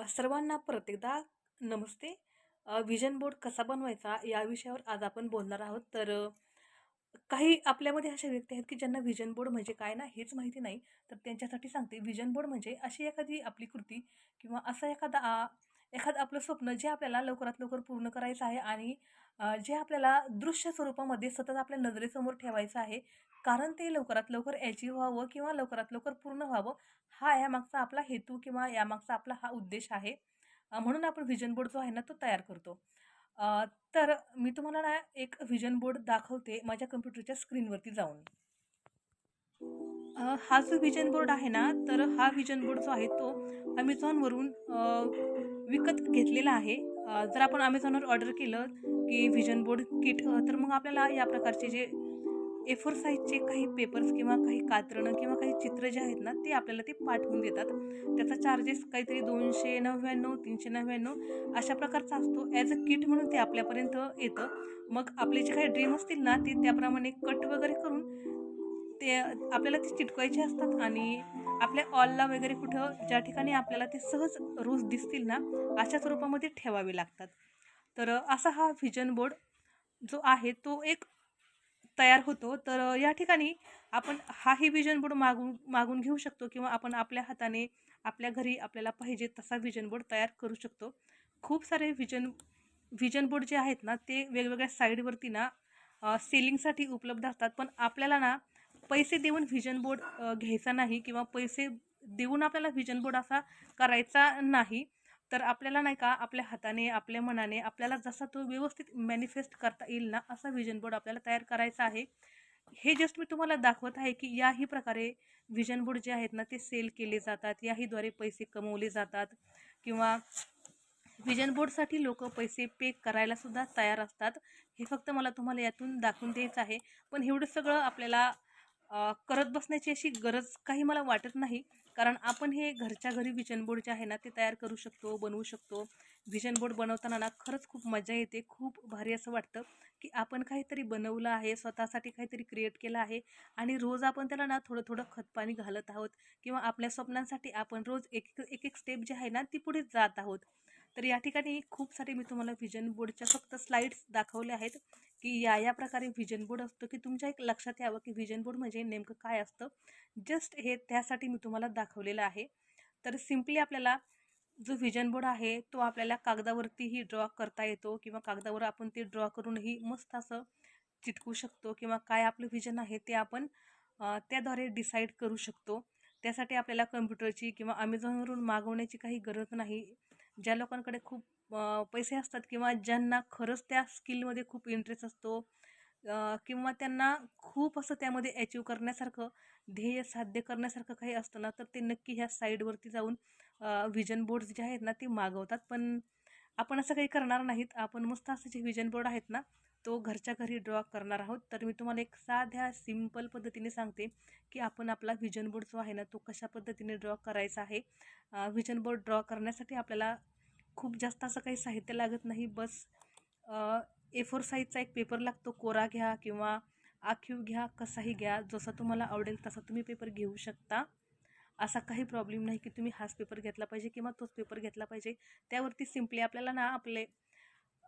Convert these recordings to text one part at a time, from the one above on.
सर्वांना परत एकदा नमस्ते. विजन बोर्ड कसा बनवायचा या विषयावर आज आपण बोलणार आहोत. तर काही आपल्यामध्ये अशा व्यक्ती आहेत की ज्यांना विजन बोर्ड म्हणजे काय ना हेच माहिती नाही. तर त्यांच्यासाठी सांगते, विजन बोर्ड म्हणजे अशी एखादी आपली कृती किंवा असं एखादं आपलं स्वप्न जे आपल्याला लवकरात लवकर पूर्ण करायचं आहे आणि जे आपल्याला दृश्य स्वरूपामध्ये सतत आपल्या नजरेसमोर ठेवायचं आहे. कारण ते लवकरात लवकर अचीव्ह व्हावं किंवा लवकरात लवकर पूर्ण व्हावं, हा यामागचा आपला हेतू किंवा यामागचा आपला हा उद्देश आहे. म्हणून आपण व्हिजन बोर्ड जो आहे ना तो तयार करतो. अ, तर मी तुम्हाला ना एक व्हिजन बोर्ड दाखवते माझ्या कम्प्युटरच्या स्क्रीनवरती जाऊन. हा जो व्हिजन बोर्ड आहे ना, तर हा व्हिजन बोर्ड जो आहे तो Amazonवरून विकत घेतलेला आहे. जर आपण Amazonवर ऑर्डर केलं की व्हिजन बोर्ड किट, तर मग आपल्याला या प्रकारचे जे A4 साईजचे काही पेपर्स किंवा काही कात्रणं किंवा काही चित्र जे आहेत ना, ते आपल्याला ते पाठवून देतात. त्याचा चार्जेस काहीतरी 299, 399 अशा प्रकारचा असतो. ॲज अ किट म्हणून ते आपल्यापर्यंत येतं. मग आपले जे काही ड्रीम असतील ना, ते त्याप्रमाणे कट वगैरे करून ते आपल्याला ते चिटकवायचे असतात आणि आपल्या ऑलला वगैरे कुठं ज्या ठिकाणी आपल्याला ते सहज रोज दिसतील ना, अशा स्वरूपामध्ये ठेवावे लागतात. तर असा हा व्हिजन बोर्ड जो आहे तो एक तयार होतो. तर या ठिकाणी आपण हाही व्हिजन बोर्ड मागून मागून घेऊ शकतो किंवा आपण आपल्या हाताने आपल्या घरी आपल्याला पाहिजे तसा व्हिजन बोर्ड तयार करू शकतो. खूप सारे व्हिजन बोर्ड जे आहेत ना, ते वेगवेगळ्या साईडवरती ना सेलिंगसाठी उपलब्ध असतात. पण आपल्याला ना पैसे देऊन व्हिजन बोर्ड घ्यायचा नाही किंवा पैसे देऊन आपल्याला व्हिजन बोर्ड असा करायचा नाही. तर आपल्याला नाही का आपल्या हाताने, आपल्या मनाने आपल्याला जसा तो व्यवस्थित मॅनिफेस्ट करता येईल ना, असा व्हिजन बोर्ड आपल्याला तयार करायचा आहे. हे जस्ट मी तुम्हाला दाखवत आहे की याही प्रकारे व्हिजन बोर्ड जे आहेत ना, ते सेल केले जातात. याहीद्वारे पैसे कमवले जातात किंवा व्हिजन बोर्डसाठी लोकं पैसे पे करायला सुद्धा तयार असतात. हे फक्त मला तुम्हाला यातून दाखवून द्यायचं आहे. पण एवढं सगळं आपल्याला करत बसण्याची अशी गरज काही मला वाटत नाही. कारण आपण हे घरच्या घरी व्हिजन बोर्ड जे आहे ना, ते तयार करू शकतो, बनवू शकतो. व्हिजन बोर्ड बनवताना ना खरंच खूप मजा येते. खूप भारी असं वाटतं, की आपण काहीतरी बनवलं आहे, स्वतःसाठी काहीतरी क्रिएट केलं आहे आणि रोज आपण त्याला ना थोडं-थोडं खतपाणी घालत आहोत किंवा आपल्या स्वप्नांसाठी आपण रोज एक-एक स्टेप जी आहे ना, ती पुढे जात आहोत. तर या ठिकाणी खूप सारे मी तुम्हाला व्हिजन बोर्डच्या फक्त स्लाइड्स दाखवल्या आहेत, की या प्रकारे व्हिजन बोर्ड असतो, की तुमच्या एक लक्षात यावं, की व्हिजन बोर्ड म्हणजे नेमकं काय असतं. जस्ट हे त्यासाठी मी तुम्हाला दाखवलेलं आहे. तर सिम्पली आपल्याला जो व्हिजन बोर्ड आहे, तो आपल्याला कागदावरतीही ड्रॉ करता येतो किंवा कागदावर आपण ते ड्रॉ करूनही मस्त असं चिटकवू शकतो किंवा काय आपलं व्हिजन आहे ते आपण त्याद्वारे डिसाईड करू शकतो. त्यासाठी आपल्याला कम्प्युटरची किंवा Amazonवरून मागवण्याची काही गरज नाही. ज्या लोकांकडे खूप पैसे असतात किंवा ज्यांना खरंच त्या स्किलमध्ये खूप इंटरेस्ट असतो, किंवा त्यांना खूप असं त्यामध्ये अचीव्ह करण्यासारखं, ध्येय साध्य करण्यासारखं काही असतं ना, तर ते नक्की ह्या साईडवरती जाऊन व्हिजन बोर्ड्स जे आहेत ना, ते मागवतात. पण आपण असं काही करणार नाहीत. आपण मस्त असं जे व्हिजन बोर्ड आहेत ना, तो घरच्या घरी ड्रॉ करणार आहोत. तर मी तुम्हाला एक साध्या सिंपल पद्धतीने सांगते, की आपण आपला व्हिजन बोर्ड जो आहे ना, तो कशा पद्धतीने ड्रॉ करायचा आहे. व्हिजन बोर्ड ड्रॉ करण्यासाठी आपल्याला खूप जास्त असं काही साहित्य लागत नाही. बस A4 साईजचा एक पेपर लागतो. कोरा घ्या किंवा आखीव घ्या, कसाही घ्या. जसा तुम्हाला आवडेल तसा तुम्ही पेपर घेऊ शकता. असा काही प्रॉब्लेम नाही की तुम्ही हाच पेपर घेतला पाहिजे किंवा तोच पेपर घेतला पाहिजे. त्यावरती सिम्पली आपल्याला ना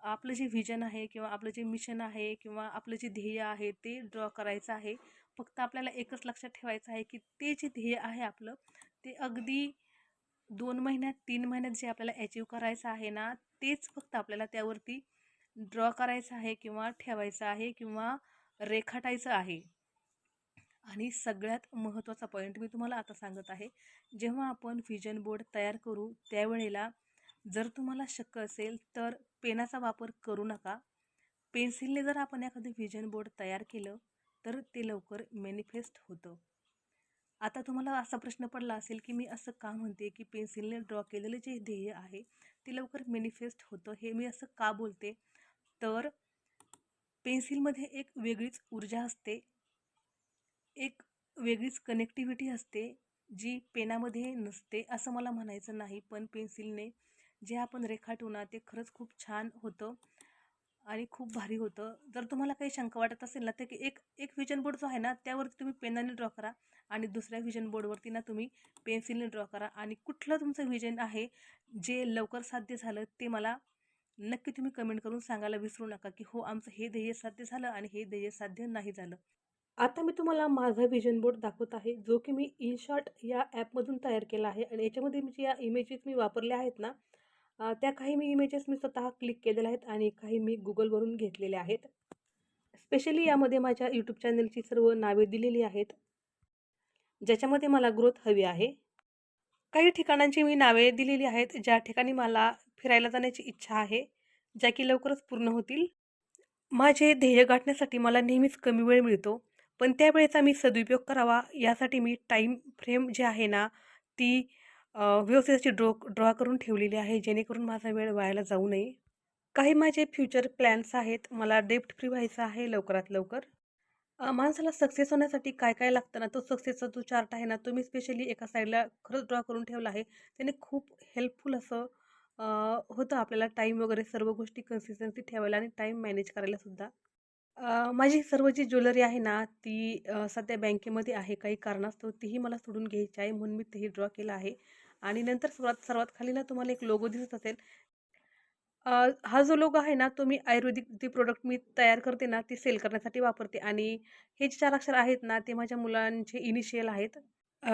आपलं जे व्हिजन आहे किंवा आपलं जे मिशन आहे किंवा आपलं जे ध्येय आहे ते ड्रॉ करायचं आहे. फक्त आपल्याला एकच लक्षात ठेवायचं आहे की ते जे ध्येय आहे आपलं, ते अगदी 2 महिन्यात, 3 महिन्यात जे आपल्याला अचीव्ह करायचं आहे ना, तेच फक्त आपल्याला त्यावरती ड्रॉ करायचं आहे किंवा ठेवायचं आहे किंवा रेखाटायचं आहे. आणि सगळ्यात महत्त्वाचा पॉईंट मी तुम्हाला आता सांगत आहे. जेव्हा आपण व्हिजन बोर्ड तयार करू त्यावेळेला जर तुम्हाला शक्य असेल तर पेनाचा वापर करू नका. पेन्सिलने जर आपण एखादं व्हिजन बोर्ड तयार केलं तर ते लवकर मॅनिफेस्ट होतं. आता तुम्हाला असा प्रश्न पडला असेल, की मी असं का म्हणते, की पेन्सिलने ड्रॉ केलेलं जे ध्येय आहे ते लवकर मॅनिफेस्ट होतं. हे मी असं का बोलते? तर पेन्सिलमध्ये एक वेगळीच ऊर्जा असते, एक वेगळीच कनेक्टिव्हिटी असते, जी पेनामध्ये नसते. असं मला म्हणायचं नाही, पण पेन्सिलने जे आपण रेखाटू ना, ते खरंच खूप छान होतं. आणि खूप भारी होतं. जर तुम्हाला काही शंका वाटत असेल ना, तर की एक एक व्हिजन बोर्ड जो आहे ना, त्यावरती तुम्ही पेनाने ड्रॉ करा आणि दुसऱ्या व्हिजन बोर्डवरती ना तुम्ही पेन्सिलने ड्रॉ करा आणि कुठलं तुमचं व्हिजन आहे, जे लवकर साध्य झालं, ते मला नक्की तुम्ही कमेंट करून सांगायला विसरू नका, की हो आमचं हे ध्येय साध्य झालं आणि हे ध्येय साध्य नाही झालं. आता मी तुम्हाला माझा व्हिजन बोर्ड दाखवत आहे, जो की मी InShot या ॲपमधून तयार केला आहे आणि याच्यामध्ये मी ज्या इमेजेस मी वापरल्या आहेत ना, त्या काही मी इमेजेस मी स्वतः क्लिक केलेल्या आहेत आणि काही मी Googleवरून घेतलेल्या आहेत. स्पेशली यामध्ये माझ्या यूट्यूब चॅनलची सर्व नावे दिलेली आहेत, ज्याच्यामध्ये मला ग्रोथ हवी आहे. काही ठिकाणांची मी नावे दिलेली आहेत, ज्या ठिकाणी मला फिरायला जाण्याची इच्छा आहे, ज्या की लवकरच पूर्ण होतील. माझे ध्येय गाठण्यासाठी मला नेहमीच कमी वेळ मिळतो, पण त्या वेळेचा मी सदुपयोग करावा यासाठी मी टाईम फ्रेम जी आहे ना, ती व्यवस्थित अशी ड्रॉ करून ठेवलेली आहे, जेणेकरून माझा वेळ वायाला जाऊ नये. काही माझे फ्युचर प्लॅन्स आहेत. मला डेब्ट फ्री व्हायचं आहे लवकरात लवकर. माणसाला सक्सेस होण्यासाठी काय काय लागतं ना, तो सक्सेसचा जो चार्ट आहे ना, तो मी स्पेशली एका साईडला खरंच ड्रॉ करून ठेवला आहे. त्याने खूप हेल्पफुल असं अ, होतं आपल्याला टाईम वगैरे सर्व गोष्टी कन्सिस्टन्सी ठेवायला आणि टाईम मॅनेज करायला सुद्धा. माझी सर्व जी ज्वेलरी आहे ना, ती सध्या बँकेमध्ये आहे. काही कारणास्तव तीही मला सोडून घ्यायची आहे, म्हणून मी तेही ड्रॉ केलं आहे. आणि नंतर सर्वात सर्वात खाली ना तुम्हाला एक लोगो दिसत असेल. हा जो लोगो आहे ना, तो मी आयुर्वेदिक जे प्रोडक्ट मी तयार करते ना, ते सेल करण्यासाठी वापरते आणि हे जे 4 अक्षर आहेत ना, ते माझ्या मुलांचे इनिशियल आहेत.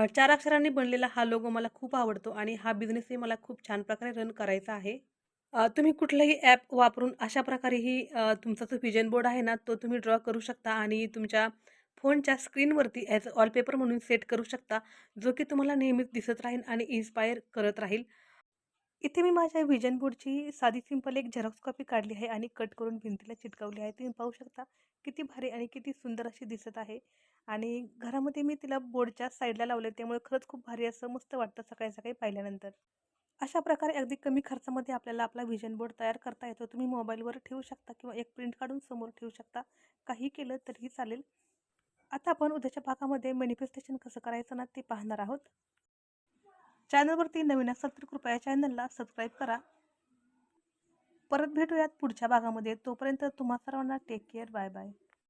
4 अक्षरांनी बनलेला हा लोगो मला खूप आवडतो आणि हा बिझनेसही मला खूप छान प्रकारे रन करायचा आहे. तुम्ही कुठलंही ॲप वापरून अशा प्रकारेही तुमचा जो व्हिजन बोर्ड आहे ना, तो तुम्ही ड्रॉ करू शकता आणि तुमच्या फोनच्या स्क्रीनवरती ॲज वॉलपेपर म्हणून सेट करू शकता, जो की तुम्हाला नेहमीच दिसत राहील आणि इन्स्पायर करत राहील. इथे मी माझ्या व्हिजन बोर्डची साधी सिंपल एक झेरॉक्स कॉपी काढली आहे आणि कट करून भिंतीला चिटकवली आहे. तुम्ही पाहू शकता किती भारी आणि किती सुंदर अशी दिसत आहे आणि घरामध्ये मी तिला बोर्डच्या साईडला लावले, त्यामुळे खरंच खूप भारी असं मस्त वाटतं सकाळी सकाळी पाहिल्यानंतर. अशा प्रकारे अगदी कमी खर्चामध्ये आपल्याला आपला व्हिजन बोर्ड तयार करता येतो. तुम्ही मोबाईलवर ठेवू शकता किंवा एक प्रिंट काढून समोर ठेवू शकता. काही केलं तरीही चालेल. आता आपण उद्याच्या भागामध्ये मॅनिफेस्टेशन कसं करायचं ना, ते पाहणार आहोत. चॅनलवरती नवीन असाल तर कृपया चॅनलला सबस्क्राईब करा. परत भेटूयात पुढच्या भागामध्ये. तोपर्यंत तुम्हा सर्वांना टेक केअर. Bye bye.